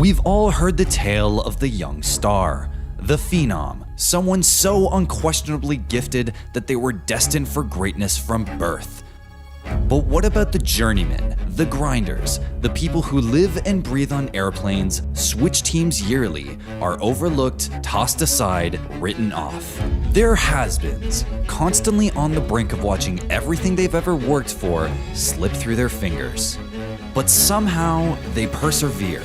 We've all heard the tale of the young star, the phenom, someone so unquestionably gifted that they were destined for greatness from birth. But what about the journeymen, the grinders, the people who live and breathe on airplanes, switch teams yearly, are overlooked, tossed aside, written off? They're has-beens, constantly on the brink of watching everything they've ever worked for slip through their fingers. But somehow, they persevere.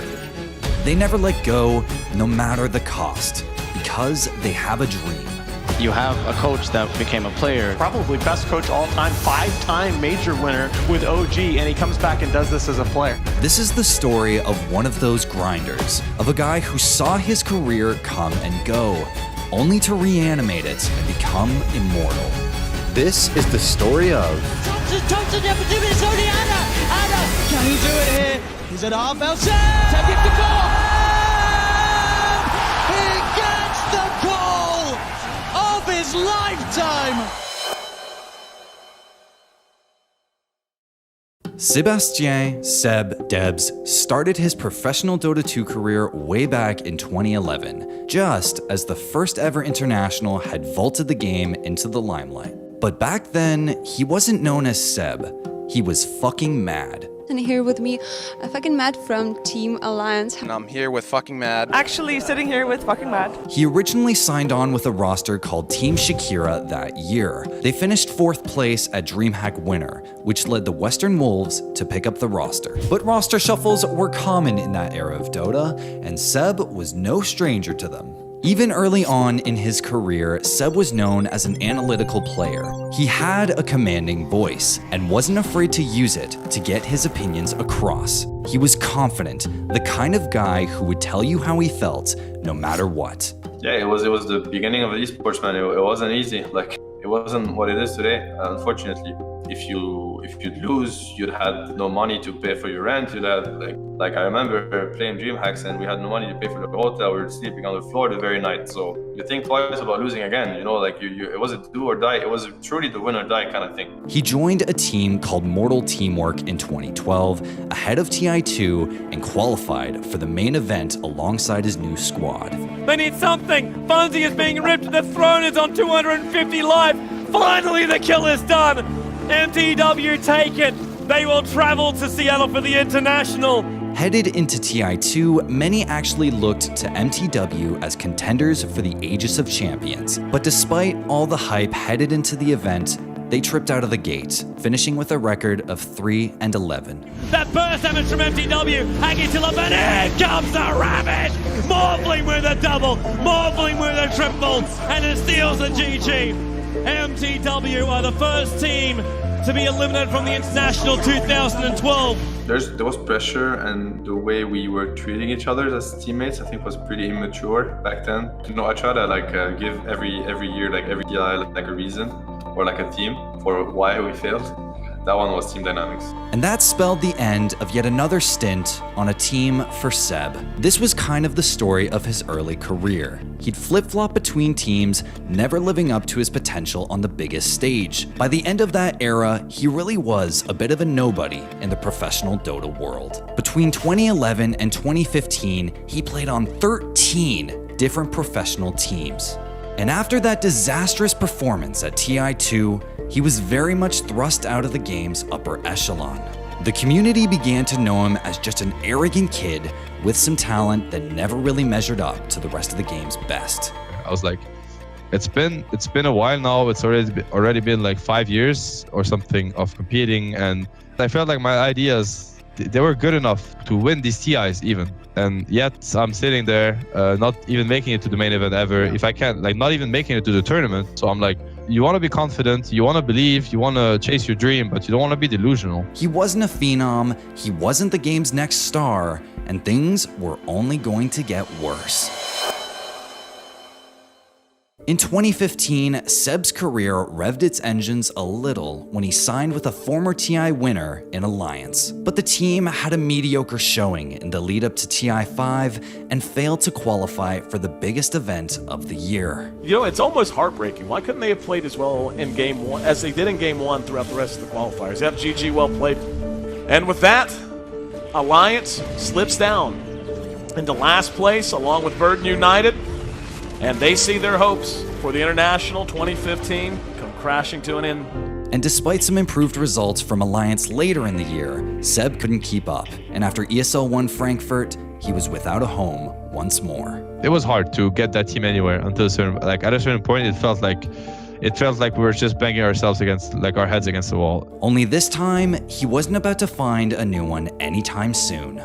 They never let go, no matter the cost, because they have a dream. You have a coach that became a player. Probably best coach all time, 5-time major winner with OG, and he comes back and does this as a player. This is the story of one of those grinders, of a guy who saw his career come and go, only to reanimate it and become immortal. This is the story of... Thompson, the opportunity is only Anna! Can he do it here? He's at half outside! Take it to goal! He gets the goal of his lifetime! Sebastien Seb Debs started his professional Dota 2 career way back in 2011, just as the first ever international had vaulted the game into the limelight. But back then, he wasn't known as Seb, he was fucking mad. And here with me, fucking Matt from Team Alliance. And I'm here with fucking Mad. Actually sitting here with fucking Mad. He originally signed on with a roster called Team Shakira that year. They finished 4th place at DreamHack Winter, which led the Western Wolves to pick up the roster. But roster shuffles were common in that era of Dota, and Seb was no stranger to them. Even early on in his career, Seb was known as an analytical player. He had a commanding voice and wasn't afraid to use it to get his opinions across. He was confident, the kind of guy who would tell you how he felt, no matter what. Yeah, it was the beginning of esports, man. It wasn't easy. Like, it wasn't what it is today, unfortunately. If you'd lose, you'd have no money to pay for your rent. You'd have like I remember playing DreamHacks and we had no money to pay for the hotel. We were sleeping on the floor the very night. So you think twice about losing again. You know, like it was a do or die. It was truly the win or die kind of thing. He joined a team called Mortal Teamwork in 2012, ahead of TI2, and qualified for the main event alongside his new squad. They need something. Fonzie is being ripped. The throne is on 250 live. Finally, the kill is done. MTW taken. They will travel to Seattle for the International. Headed into TI2, many actually looked to MTW as contenders for the Aegis of Champions. But despite all the hype headed into the event, they tripped out of the gate, finishing with a record of 3-11. That burst damage from MTW. Aggie till up, and in comes the Ravage. Morphling with a double, Morphling with a triple, and it steals the GG. MTW are the first team to be eliminated from the International 2012. There was pressure, and the way we were treating each other as teammates, I think, was pretty immature back then. You know, I try to give every year, every guy a reason or a theme for why we failed. That one was team dynamics. And that spelled the end of yet another stint on a team for Seb. This was kind of the story of his early career. He'd flip-flop between teams, never living up to his potential on the biggest stage. By the end of that era, he really was a bit of a nobody in the professional Dota world. Between 2011 and 2015, he played on 13 different professional teams. And after that disastrous performance at TI2, he was very much thrust out of the game's upper echelon. The community began to know him as just an arrogant kid with some talent that never really measured up to the rest of the game's best. I was like, it's been a while now. It's already been like 5 years or something of competing, and I felt like my ideas, they were good enough to win these TIs even. And yet I'm sitting there, not even making it to the main event ever. If I can't, not even making it to the tournament. So I'm like, you want to be confident, you want to believe, you want to chase your dream, but you don't want to be delusional. He wasn't a phenom, he wasn't the game's next star, and things were only going to get worse. In 2015, Seb's career revved its engines a little when he signed with a former TI winner in Alliance. But the team had a mediocre showing in the lead up to TI5 and failed to qualify for the biggest event of the year. You know, it's almost heartbreaking. Why couldn't they have played as well in Game 1 as they did in Game 1 throughout the rest of the qualifiers? Yep, GG, well played. And with that, Alliance slips down. into last place along with Burden United, and they see their hopes for the International 2015 come crashing to an end. And despite some improved results from Alliance later in the year, Seb couldn't keep up, and after ESL won Frankfurt, he was without a home once more. It was hard to get that team anywhere until at a certain point it felt like we were just banging ourselves against, like, our heads against the wall. Only this time, he wasn't about to find a new one anytime soon.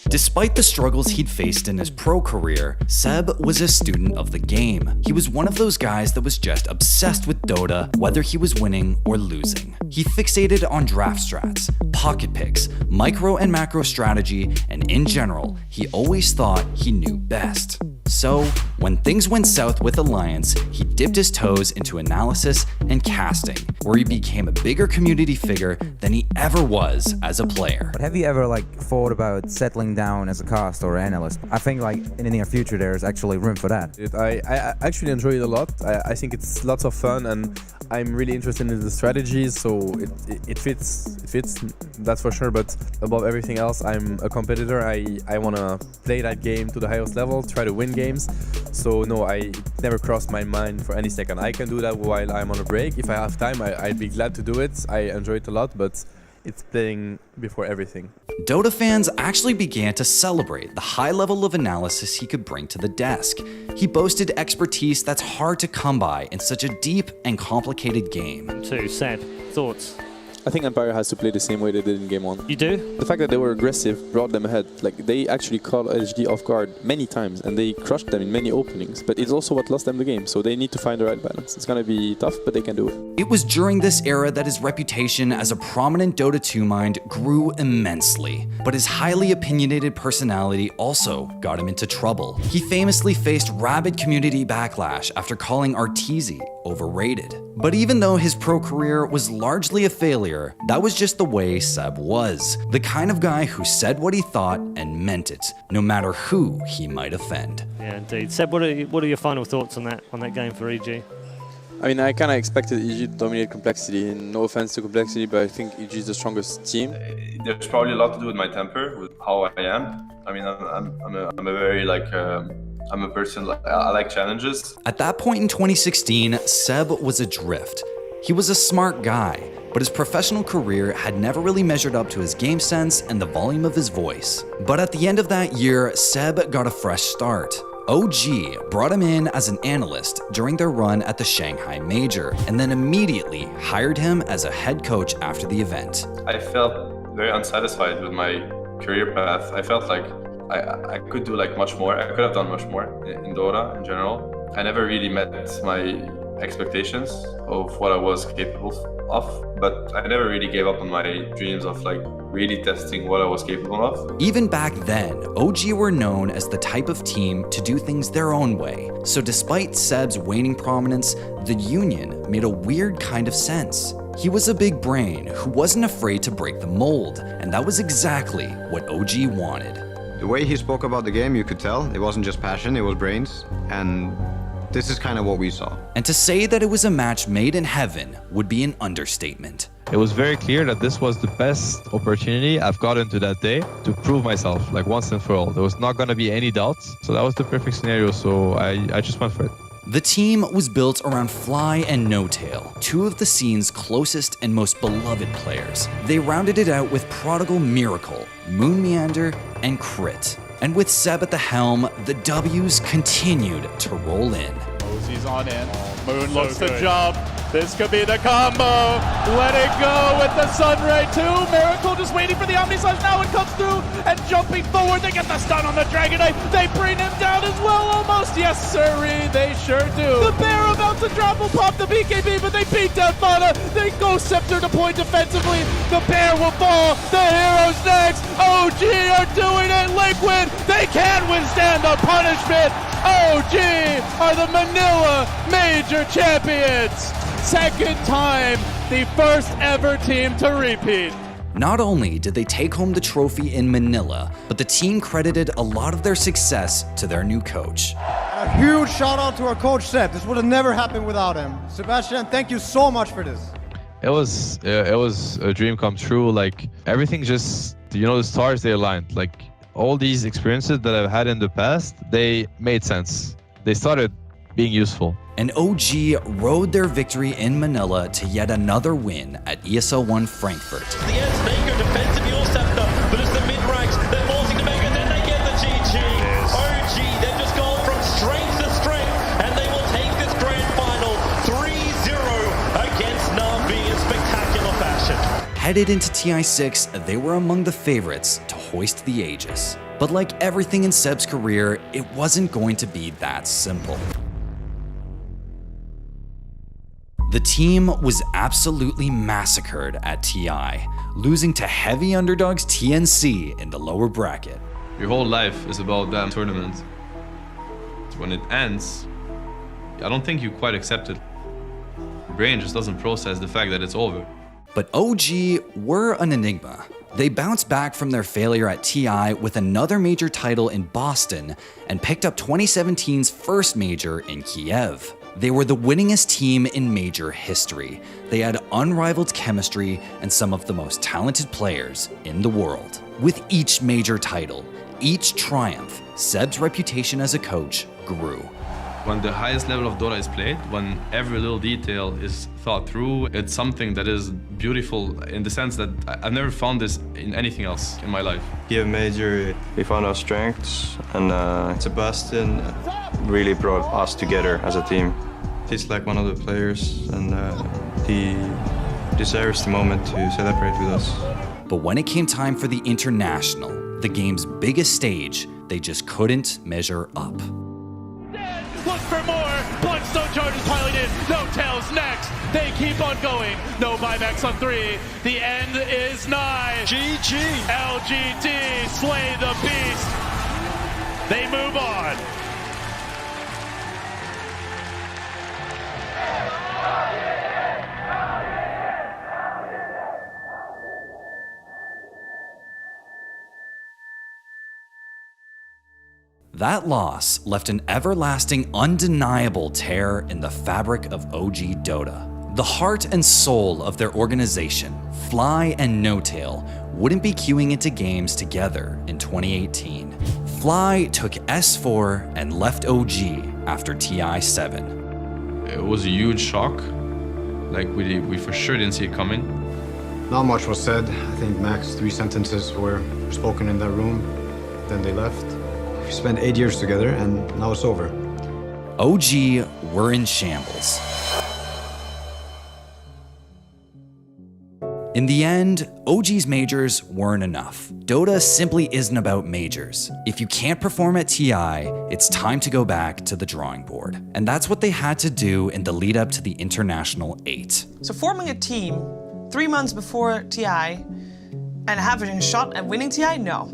Despite the struggles he'd faced in his pro career, Seb was a student of the game. He was one of those guys that was just obsessed with Dota, whether he was winning or losing. He fixated on draft strats, pocket picks, micro and macro strategy, and in general, he always thought he knew best. So, when things went south with Alliance, he dipped his toes into analysis and casting, where he became a bigger community figure than he ever was as a player. But have you ever thought about settling down as a cast or analyst? I think in the near future there's actually room for that. I actually enjoy it a lot. I think it's lots of fun, and I'm really interested in the strategies, so it fits, that's for sure. But above everything else, I'm a competitor. I want to play that game to the highest level, try to win games. So no, it never crossed my mind for any second. I can do that while I'm on a break. If I have time, I'd be glad to do it. I enjoy it a lot, but it's playing before everything. Dota fans actually began to celebrate the high level of analysis he could bring to the desk. He boasted expertise that's hard to come by in such a deep and complicated game. So, Seb, thoughts? I think Empire has to play the same way they did in Game 1. You do? The fact that they were aggressive brought them ahead. They actually caught LHD off guard many times, and they crushed them in many openings. But it's also what lost them the game, so they need to find the right balance. It's going to be tough, but they can do it. It was during this era that his reputation as a prominent Dota 2 mind grew immensely. But his highly opinionated personality also got him into trouble. He famously faced rabid community backlash after calling Arteezy overrated. But even though his pro career was largely a failure, that was just the way Seb was. The kind of guy who said what he thought and meant it, no matter who he might offend. Yeah, indeed. Seb, what are your final thoughts on that game for EG? I mean, I kind of expected EG to dominate complexity, and no offense to complexity, but I think EG is the strongest team. There's probably a lot to do with my temper, with how I am. I mean, I'm a very I'm a person, I like challenges. At that point in 2016, Seb was adrift. He was a smart guy, but his professional career had never really measured up to his game sense and the volume of his voice. But at the end of that year, Seb got a fresh start. OG brought him in as an analyst during their run at the Shanghai Major, and then immediately hired him as a head coach after the event. I felt very unsatisfied with my career path. I felt like I could do much more. I could have done much more in Dota in general. I never really met my expectations of what I was capable of, but I never really gave up on my dreams of really testing what I was capable of. Even back then, OG were known as the type of team to do things their own way. So despite Seb's waning prominence, the Union made a weird kind of sense. He was a big brain who wasn't afraid to break the mold, and that was exactly what OG wanted. The way he spoke about the game, you could tell it wasn't just passion, it was brains, and this is kind of what we saw. And to say that it was a match made in heaven would be an understatement. It was very clear that this was the best opportunity I've gotten to that day to prove myself, once and for all. There was not going to be any doubts, so that was the perfect scenario, so I just went for it. The team was built around Fly and No Tail, two of the scene's closest and most beloved players. They rounded it out with Prodigal Miracle, Moon Meander, and Crit. And with Seb at the helm, the W's continued to roll in. Ozzy's on in. Moon looks to jump. This could be the combo. Let it go with the Sunray 2. Miracle just waiting for the Omnislash now. It comes through and jumping forward. They get the stun on the Dragon Knight. They bring him down as well almost. Yes, sirree. They sure do. The Bear about to drop will pop the BKB, but they beat down Fauna. They go Scepter to point defensively. The Bear will fall. The Hero's next. OG are doing it. Liquid. They can't withstand the punishment. OG are the Manila Major Champions. Second time, the first ever team to repeat. Not only did they take home the trophy in Manila, but the team credited a lot of their success to their new coach. A huge shout out to our coach Seb. This would have never happened without him. Sebastian, thank you so much for this. It was a dream come true. Everything just, the stars, they aligned. all these experiences that I've had in the past, they made sense. They started being useful. And OG rode their victory in Manila to yet another win at ESL One Frankfurt. The S-Maker defensive your scepter, but it's the mid-ranks, they're forcing to make it, then they get the GG. Yes. OG, they've just gone from strength to strength, and they will take this grand final 3-0 against Navi in spectacular fashion. Headed into TI6, they were among the favorites to hoist the Aegis. But like everything in Seb's career, it wasn't going to be that simple. The team was absolutely massacred at TI, losing to heavy underdogs TNC in the lower bracket. Your whole life is about that tournament. When it ends, I don't think you quite accept it. Your brain just doesn't process the fact that it's over. But OG were an enigma. They bounced back from their failure at TI with another major title in Boston and picked up 2017's first major in Kiev. They were the winningest team in major history. They had unrivaled chemistry and some of the most talented players in the world. With each major title, each triumph, Seb's reputation as a coach grew. When the highest level of Dota is played, when every little detail is thought through, it's something that is beautiful in the sense that I've never found this in anything else in my life. Kiev major, we found our strengths, and Sebastian really brought us together as a team. He's like one of the players, and he deserves the moment to celebrate with us. But when it came time for the International, the game's biggest stage, they just couldn't measure up. Look for more. Bloodstone charges piling in. No tails next. They keep on going. No buybacks on 3. The end is nigh. GG. LGD slay the beast. They move on. That loss left an everlasting, undeniable tear in the fabric of OG Dota. The heart and soul of their organization, Fly and No-Tail, wouldn't be queuing into games together in 2018. Fly took S4 and left OG after TI7. It was a huge shock. Like we for sure didn't see it coming. Not much was said. I think max 3 sentences were spoken in that room. Then they left. We spent 8 years together, and now it's over. OG were in shambles. In the end, OG's majors weren't enough. Dota simply isn't about majors. If you can't perform at TI, it's time to go back to the drawing board. And that's what they had to do in the lead up to the International 8. So forming a team 3 months before TI and having a shot at winning TI? No,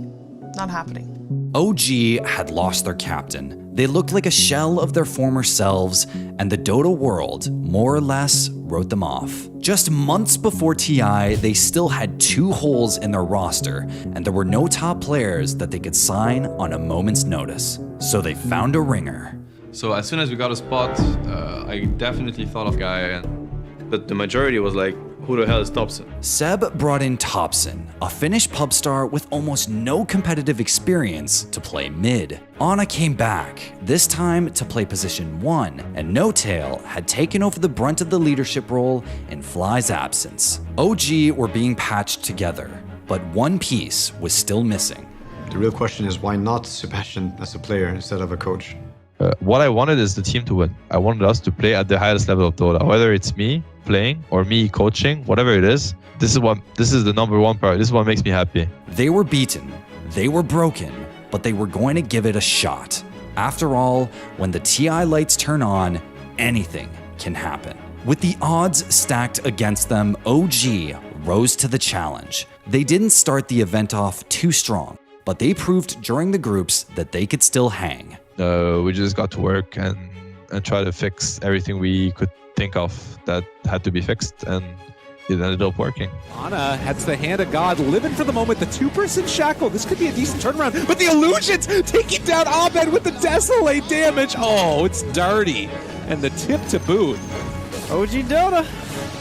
not happening. OG had lost their captain. They looked like a shell of their former selves, and the Dota world, more or less, wrote them off. Just months before TI, they still had 2 holes in their roster, and there were no top players that they could sign on a moment's notice. So they found a ringer. So as soon as we got a spot, I definitely thought of Guy, but the majority was like, who the hell is Topson? Seb brought in Topson, a Finnish pub star with almost no competitive experience, to play mid. Anna came back, this time to play position 1, and No-Tail had taken over the brunt of the leadership role in Fly's absence. OG were being patched together, but one piece was still missing. The real question is, why not Sebastian as a player instead of a coach? What I wanted is the team to win. I wanted us to play at the highest level of Dota, whether it's me playing or me coaching, whatever it is. This is the number one priority. This is what makes me happy. They were beaten, they were broken, but they were going to give it a shot. After all, when the TI lights turn on, anything can happen. With the odds stacked against them, OG rose to the challenge. They didn't start the event off too strong, but they proved during the groups that they could still hang. We just got to work and try to fix everything we could think of that had to be fixed, and it ended up working. Anna has the hand of God, living for the moment. The 2-person shackle. This could be a decent turnaround, but the illusions taking down Abed with the Desolate damage. Oh, it's dirty, and the tip to boot. OG Dota.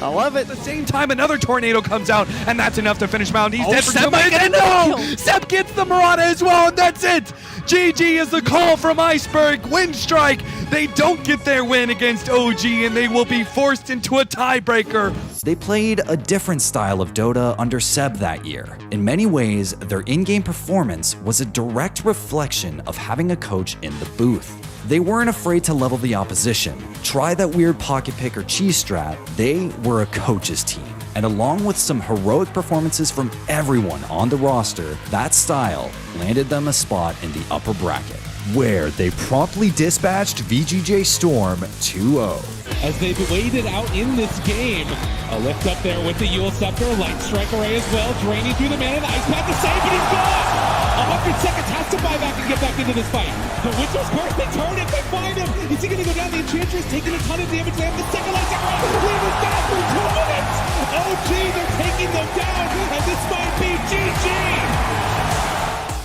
I love it. At the same time, another tornado comes out, and that's enough to finish him out. He's dead for Seb might get and another no! Seb gets the Marauder as well, and that's it! GG is the call from Iceberg. Win strike. They don't get their win against OG, and they will be forced into a tiebreaker. They played a different style of Dota under Seb that year. In many ways, their in-game performance was a direct reflection of having a coach in the booth. They weren't afraid to level the opposition. Try that weird pocket pick or cheese strat, they were a coach's team. And along with some heroic performances from everyone on the roster, that style landed them a spot in the upper bracket, where they promptly dispatched VGJ Storm 2-0. As they've waited out in this game, a lift up there with the Yule Scepter, light strike array as well, draining through the mana, the ice path, the save, and he's gone! 100 seconds, has to buy back and get back into this fight. The Witcher's Curse, they turn it, they find him! Is he gonna go down? The Enchantress taking a ton of damage, they have the second light strike array, Weaver's down for 2 minutes! OG, they're taking them down, and this might be GG!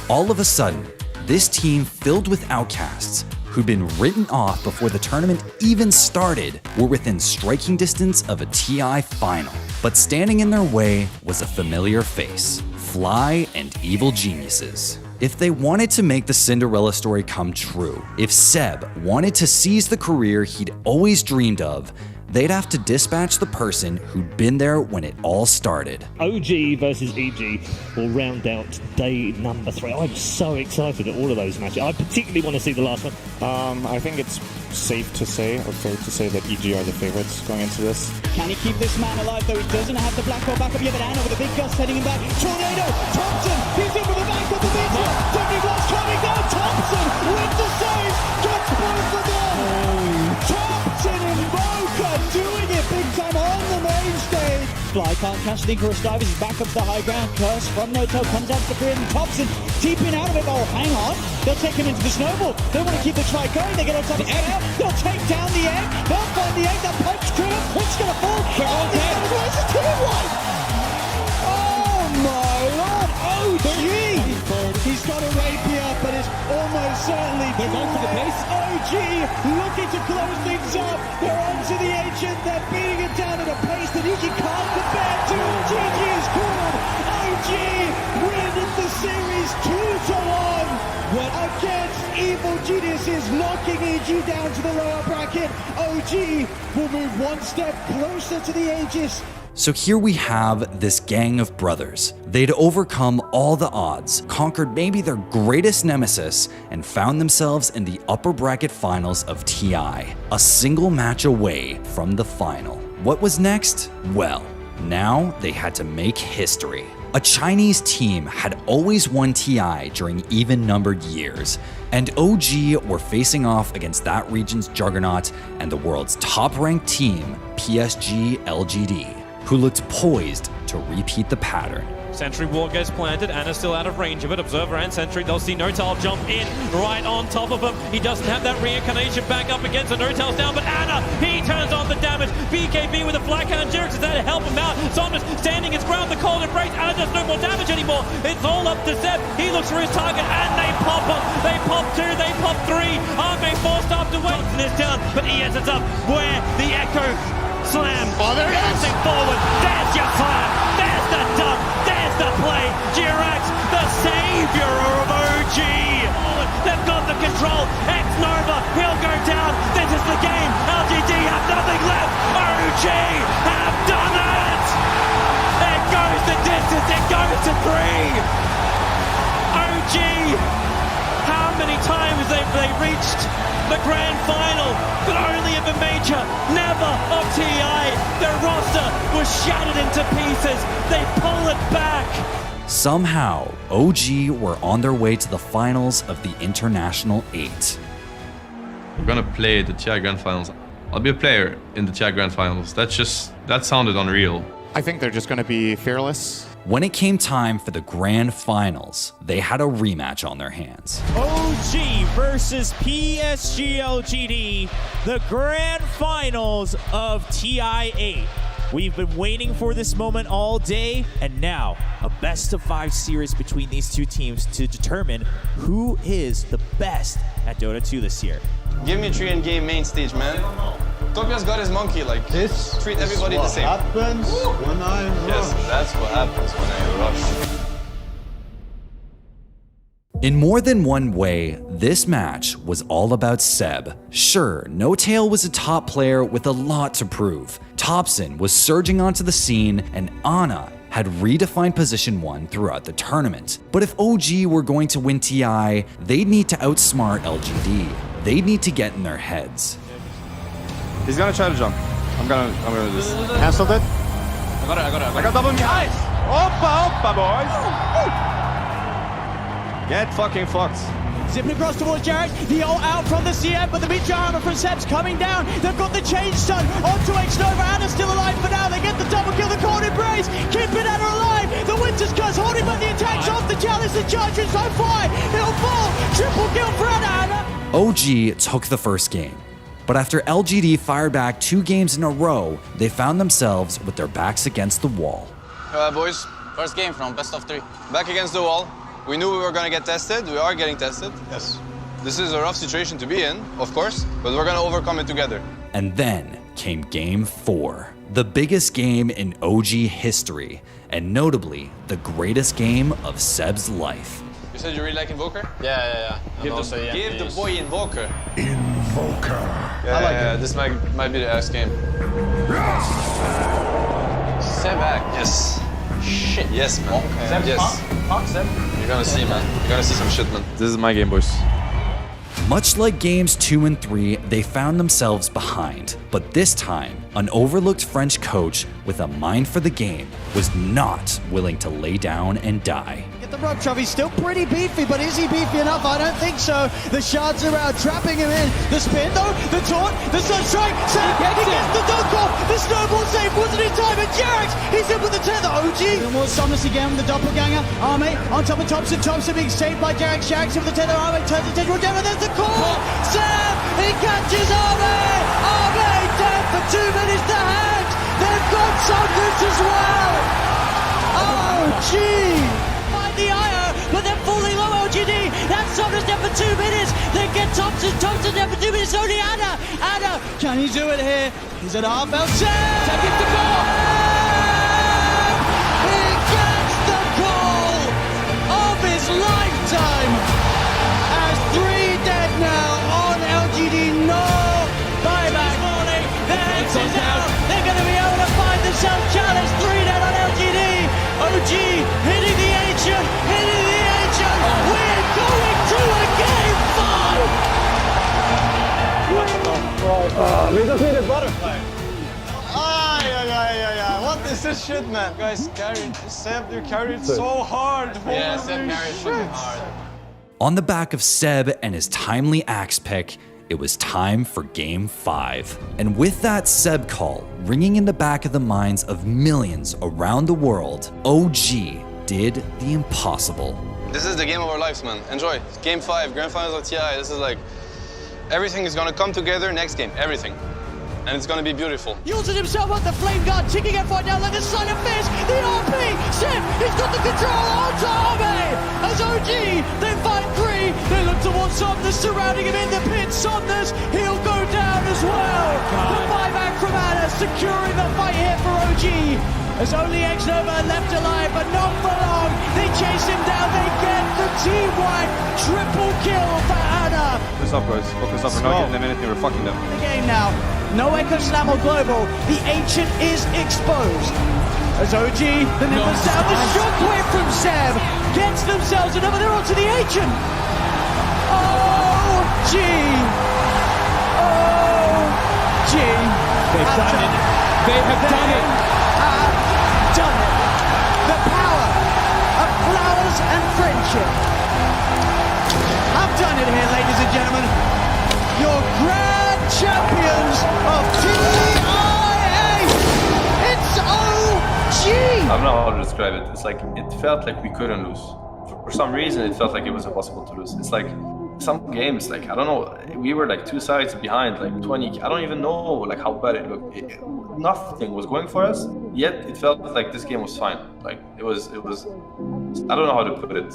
All of a sudden, this team filled with outcasts who'd been written off before the tournament even started were within striking distance of a TI final. But standing in their way was a familiar face, Fly and Evil Geniuses. If they wanted to make the Cinderella story come true, if Seb wanted to seize the career he'd always dreamed of, they'd have to dispatch the person who'd been there when it all started. OG versus EG will round out day number 3. I'm so excited at all of those matches. I particularly want to see the last one. I think it's safe to say, or fair to say, that EG are the favorites going into this. Can he keep this man alive, though? He doesn't have the black hole back up yet, but Anna with a big gust heading him back. Tornado! Thompson! He's in with the back of the meter! Tony Glass coming down! Thompson with the save! Gets both of them! Thompson and Boca doing it big time on the main stage! Fly can't catch the Icarus Divers, he's back up to the high ground. Curse from Noto comes out to Korean. Thompson deeping out of it. Oh, hang on. They'll take him into the snowball. They want to keep the try going. They get on top of the egg. They'll take down the egg. They'll find the egg. That punch Krill. Quick's gonna fall. Oh, he's gonna one. Oh my lord. OG. He's got a rapier, but it's almost certainly they're going for the pace. OG looking to close things up. They're onto the ancient. They're beating it down at a pace that EG can't compare to. GG is called. OG win the series 2-1 against Evil Geniuses, knocking EG down to the lower bracket. OG will move one step closer to the Aegis. So here we have this gang of brothers. They'd overcome all the odds, conquered maybe their greatest nemesis, and found themselves in the upper bracket finals of TI, a single match away from the final. What was next? Well, now they had to make history. A Chinese team had always won TI during even-numbered years, and OG were facing off against that region's juggernaut and the world's top-ranked team, PSG LGD, who looked poised to repeat the pattern. Sentry ward gets planted. Anna's still out of range of it. Observer and Sentry, they'll see Notal jump in right on top of him. He doesn't have that reincarnation back up against the Notal's down, but Anna, he turns on the damage. BKB with a flag count. Jerix is there to help him out. Somnus standing his ground, the cold embrace. Anna does no more damage anymore. It's all up to Seb. He looks for his target, and they pop him. They pop 2, they pop 3. Aren't being forced after Johnson is down, but he ends up where the Echo slam. Oh, there it is. Bouncing forward. There's your slam. There's the dunk. There's the play. Jirax, the savior of OG. They've got the control. X-Nova, he'll go down. This is the game. LGD have nothing left. OG have done it. It goes the distance. It goes to 3. OG, how many times have they reached the grand final, but only of a major, never of TI. Their roster was shattered into pieces. They pull it back. Somehow, OG were on their way to the finals of the International 8. We're gonna play the TI Grand Finals. I'll be a player in the TI Grand Finals. That sounded unreal. I think they're just going to be fearless. When it came time for the grand finals, they had a rematch on their hands. OG versus PSG LGD, the grand finals of TI8. We've been waiting for this moment all day, and now a best-of-5 series between these two teams to determine who is the best at Dota 2 this year. Give me a tree and game main stage, man. Tobias got his monkey, like, this treat everybody the same. happens when I rush. Yes, that's what happens when I rush. In more than one way, this match was all about Seb. Sure, No Tail was a top player with a lot to prove. Thompson was surging onto the scene, and Ana had redefined position 1 throughout the tournament. But if OG were going to win TI, they'd need to outsmart LGD. They'd need to get in their heads. He's gonna try to jump. I'm gonna do this. Cancelled it. I got double behind. Opa, boys. Get fucking fucked. Zipping across towards Jarek, the ult out from the CM, but the mid-jar armor from Seb's coming down. They've got the change stun onto X-Nova. Anna's still alive for now. They get the double kill, the cold embrace, keeping Anna alive. The Winter's Curse holding back the attacks off the challenge. The charge is so far. He'll fall. Triple kill for Anna. OG took the first game. But after LGD fired back 2 games in a row, they found themselves with their backs against the wall. Boys, first game from best of 3. Back against the wall. We knew we were going to get tested. We are getting tested. Yes. This is a rough situation to be in, of course, but we're going to overcome it together. And then came Game 4, the biggest game in OG history, and notably, the greatest game of Seb's life. You said you really like Invoker? Yeah. Give the boy Invoker. Invoker. Yeah, I like it. This might be the ass game. Seb back. Yes. Shit. Yes, man. Okay. Yes. Seb. You're gonna see, man. You're gonna see some shit, man. This is my game, boys. Much like games 2 and 3, they found themselves behind. But this time, an overlooked French coach with a mind for the game was not willing to lay down and die. Get the rub shove. He's still pretty beefy, but is he beefy enough? I don't think so. The shards around, trapping him in. The spin though, the taunt, the sunstrike. Sam, he gets the dunk off. The snowball save wasn't in time, and Jarek, he's in with the tether. OG. More Somnus again with the doppelganger. Arme on top of Thompson. Thompson being saved by Jarek. Sharks with the tether. Arme turns the tether down, and there's the call. Sam, he catches Arme. Arme down for 2 minutes to hand. They've got Somnus as well. Oh, gee. The IO, but they're falling low. LGD. That's Somnus down for 2 minutes. They get Thompson. Thompson down for 2 minutes. Only Anna. Anna, can he do it here? He's at half out. Take it to goal. He gets the goal of his lifetime. As 3 dead now on LGD. No buyback. Their heads is out. They're going to be able to find themselves challenged. 3 dead on LGD. OG hitting the ancient, hitting the ancient. We're going to a game 5. We just need a butterfly. What is this shit, man? Guys, Seb, you carried so hard. Yeah, Seb carried fucking hard. On the back of Seb and his timely axe pick, it was time for Game 5. And with that Seb call ringing in the back of the minds of millions around the world, OG did the impossible. This is the game of our lives, man. Enjoy. Game 5, Grand Finals of TI. This is like, everything is gonna come together next game. Everything. And it's gonna be beautiful. Yulton himself on the flame guard, ticking F5 down like a sign of fish. The RP, Seb, he's got the control onto Arme. As OG, they find 3. They look towards Somnus, surrounding him in the pit. Somnus, he'll go down as well. The buyback from Anna, securing the fight here for OG. As only X-Nova left alive, but not for long. They chase him down, they get the team-wide triple kill for Anna. Focus up, guys. Focus up. We're not getting them anything. We're fucking them. The game now. No Echo Slam or Global. The Ancient is exposed. As OG, the Nimbus down, the shockwave from Seb gets themselves another. They're onto the Ancient. OG. OG. They've done it. They have done it. Done it. The power of flowers and friendship. I've done it here, ladies and gentlemen. Your grand champions of TIA. It's OG. I don't know how to describe it. It's like, it felt like we couldn't lose. For some reason, it felt like it was impossible to lose. It's like, some games, like, I don't know, we were like 2 sides behind, like 20, I don't even know like how bad it looked. Nothing was going for us, yet it felt like this game was fine. Like, it was, I don't know how to put it.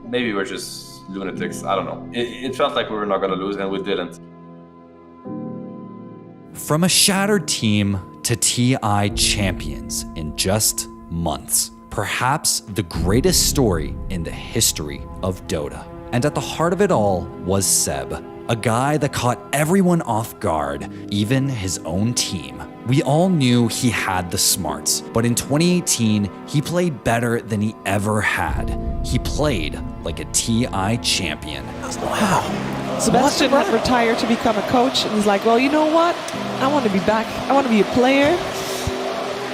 Maybe we're just lunatics, I don't know. It felt like we were not gonna lose, and we didn't. From a shattered team to TI champions in just months. Perhaps the greatest story in the history of Dota. And at the heart of it all was Seb, a guy that caught everyone off guard, even his own team. We all knew he had the smarts, but in 2018, he played better than he ever had. He played like a TI champion. Wow. Sebastian had retired to become a coach, and he's like, well, you know what? I want to be back. I want to be a player.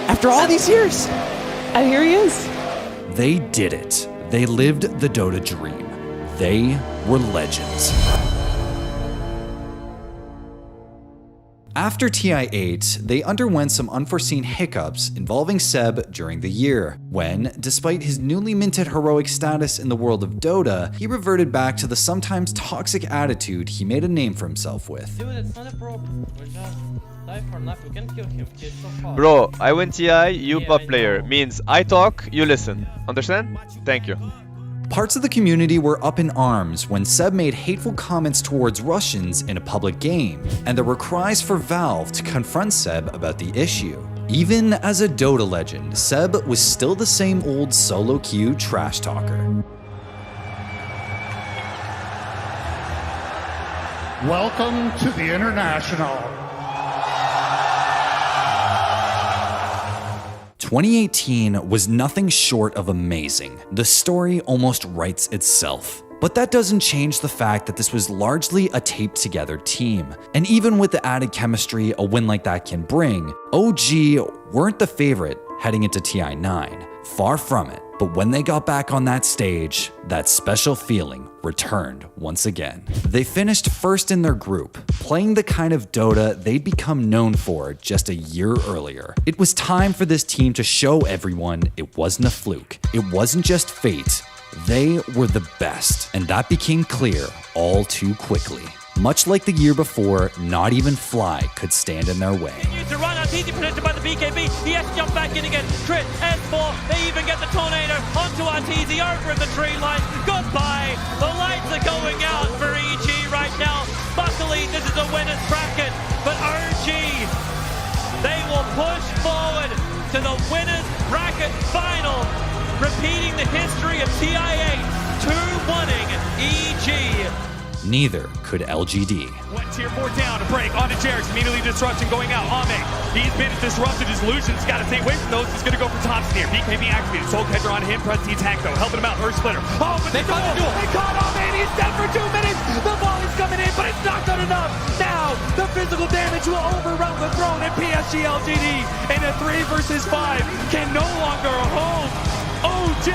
After all these years. And here he is. They did it. They lived the Dota dream. They were legends. After TI8, they underwent some unforeseen hiccups involving Seb during the year, when, despite his newly minted heroic status in the world of Dota, he reverted back to the sometimes toxic attitude he made a name for himself with. Dude, it's not a problem. We're just life or life. We can kill him. He's so far. Bro, I win TI, you buff player. Means I talk, you listen. Understand? Thank you. Parts of the community were up in arms when Seb made hateful comments towards Russians in a public game, and there were cries for Valve to confront Seb about the issue. Even as a Dota legend, Seb was still the same old solo queue trash talker. Welcome to the International. 2018 was nothing short of amazing. The story almost writes itself. But that doesn't change the fact that this was largely a taped together team. And even with the added chemistry a win like that can bring, OG weren't the favorite heading into TI9. Far from it. But when they got back on that stage, that special feeling returned once again. They finished first in their group, playing the kind of Dota they'd become known for just a year earlier. It was time for this team to show everyone it wasn't a fluke. It wasn't just fate. They were the best, and that became clear all too quickly. Much like the year before, not even Fly could stand in their way. To run out, easy protected by the BKB. He has to jump back in again. Crit, S4, they even get the Tornado onto Arteezy over in the tree line. Goodbye. The lights are going out for EG right now. Luckily, this is a winner's bracket, but OG, they will push forward to the winner's bracket final, repeating the history of TI8, 2-1ing EG. Neither could LGD. Went tier 4 down, a break onto Jerix, immediately disruption going out. Ame, he's been disrupted, his illusions, got to stay away from those. He's going to go for Thompson here. BKB activated, Soul Catcher on him, press the attack though, helping him out, Earth Splitter. Oh, but they caught the duel. They caught Ame, and he's dead for 2 minutes. The volley's coming in, but it's not good enough. Now, the physical damage will overrun the throne, and PSG LGD in a 3 versus 5 can no longer hold. OG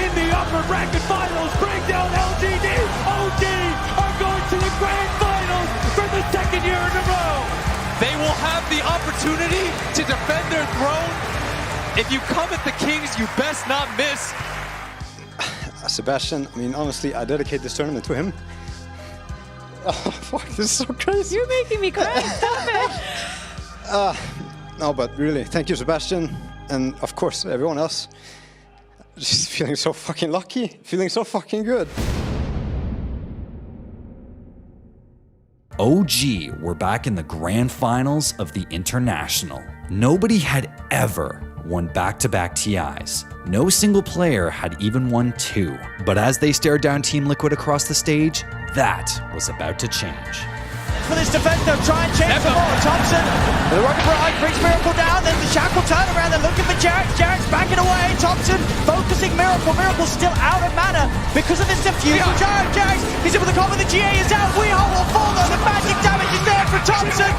in the upper bracket finals, bring down LGD. OG are going to the grand finals for the second year in a row. They will have the opportunity to defend their throne. If you come at the Kings, you best not miss. Sebastian, I mean, honestly, I dedicate this tournament to him. Oh, fuck, this is so crazy. You're making me cry. Stop it. No, but really, thank you, Sebastian. And of course, everyone else. Just feeling so fucking lucky, feeling so fucking good. OG were back in the grand finals of the International. Nobody had ever won back-to-back TIs. No single player had even won 2. But as they stared down Team Liquid across the stage, that was about to change. For this defense, they'll try and change the ball. Thompson, the rocket barrage brings Miracle down. Then the Shackle turn around. They're looking for Jarrett's. Jarrett's backing away. Thompson focusing Miracle. Miracle's still out of mana because of this diffuse. Jarrett's, he's in with the combo. The GA is out. Weehole will fall though. The magic damage is there for Thompson.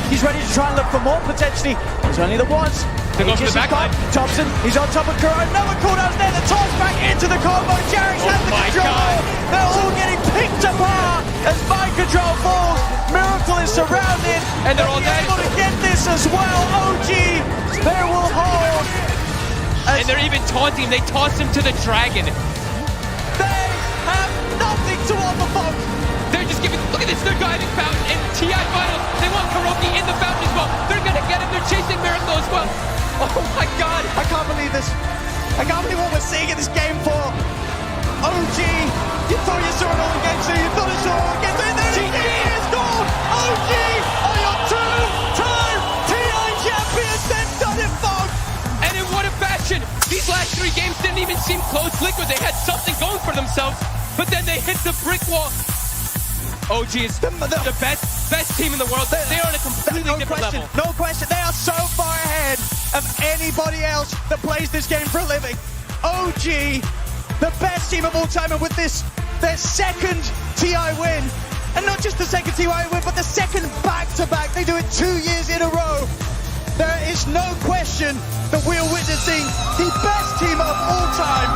He's ready to try and look for more potentially. There's only the once. They go for the back line. Thompson, he's on top of Kuro. Another cooldown's there. The toss back into the combo. Jarrett's has the control. They're all getting picked apart as mind control falls. Miracle is surrounded, and they're all dead. Able to get this as well. OG, they will hold. And they're even taunting him. They toss him to the dragon. They have nothing to offer, folks. They're just giving. Look at this. They're guiding Fountain in TI finals. They want Kuroki in the Fountain as well. They're gonna get him. They're chasing Miracle as well. Oh my God! I can't believe this. I can't believe what we're seeing in this game for OG. You thought you saw it all against you. You thought you saw it all against you. And then it is gone. OG are your 2 These last 3 games didn't even seem close. Liquid, they had something going for themselves, but then they hit the brick wall. OG is the best team in the world. They're on a completely different level. No question. They are so far ahead of anybody else that plays this game for a living. OG, the best team of all time, and with this, their second TI win. And not just the second TI win, but the second back-to-back. They do it 2 years in a row. There is no question that we are witnessing the best team of all time.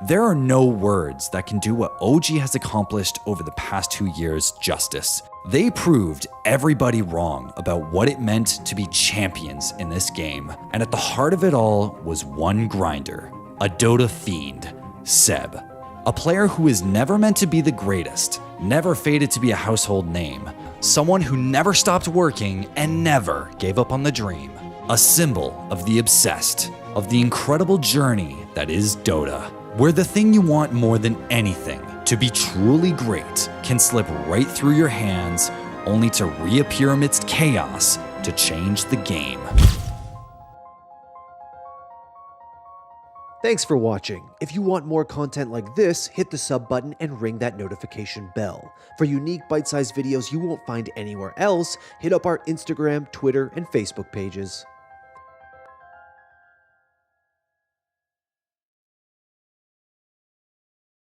There are no words that can do what OG has accomplished over the past 2 years justice. They proved everybody wrong about what it meant to be champions in this game. And at the heart of it all was one grinder, a Dota fiend, Seb. A player who is never meant to be the greatest, never fated to be a household name, someone who never stopped working and never gave up on the dream. A symbol of the obsessed, of the incredible journey that is Dota, where the thing you want more than anything, to be truly great, can slip right through your hands, only to reappear amidst chaos to change the game. Thanks for watching. If you want more content like this, hit the sub button and ring that notification bell. For unique bite-sized videos you won't find anywhere else, hit up our Instagram, Twitter, and Facebook pages.